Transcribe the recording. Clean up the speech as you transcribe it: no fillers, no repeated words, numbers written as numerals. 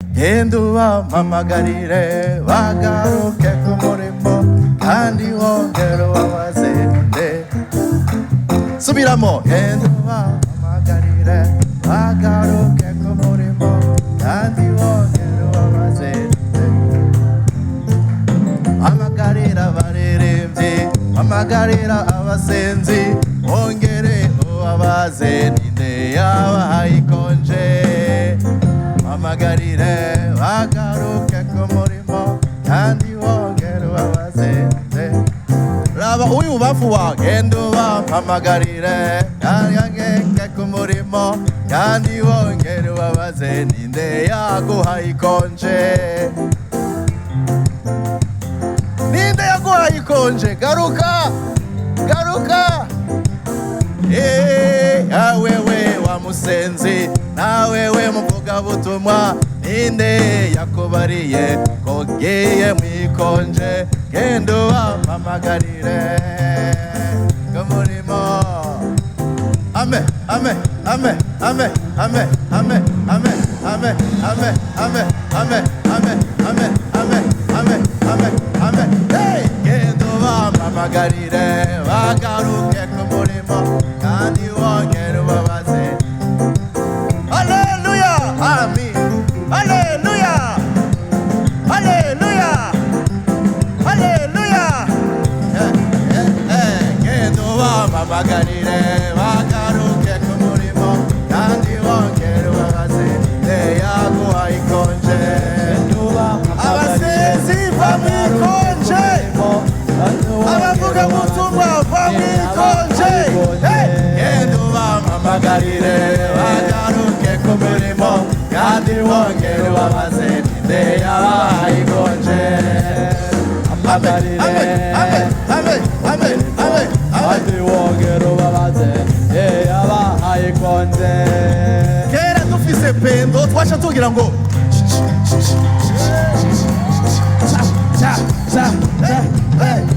genda ubamamagarire bagaruke ku murimo kandi wongere ubabazinde. Subiramo, genda ubamamagarire bagaruke ku murimo kandi wongere ubabazinde. Hamagarira abaririmbyi, hamagarira abasenzi, wongere ubabaze ninde yabahaye ikonje. Hamagarire bagaruke ku murimo kandi wongere ubabazinde. Raba uyu bafu wa genda ubamamagarire bagaruke ku murimo kandi wongere ubabaze ninde yaguhaye ikonje. Ninde yaguhaye ikonje? Garuka, garuka. Awewe wa musenzi, nawewe muvugabutumwa, ninde yakubariye ko ugiye mwikonje? Genda ubamamagarire ku murimo. Amen, amen, amen, amen, amen, amen, amen, amen, amen, amen, amen, amen, amen, amen, amen, amen, amen. Hey, genda ubamamagarire bagaruke ku murimo kandi wongere ubabaze. Haleluya, amen. Haleluya, haleluya, haleluya. Genda ubamamagarire bagaruke ku murimo kandi wongere ubabaze ninde yaguhaye ikonje. Abasenzi va mwikonje, abavugabutumwa va mwikonje. Genda ubamamagarire bagaruke ku murimo kandi wongere ubabaze ninde yabahaye ikonje. Amen, amen, amen, amen, amen, kandi wongere ubabaze ninde yabahaye ikonje. Kera dufise pendo twaca tugira ngo cha cha cha cha.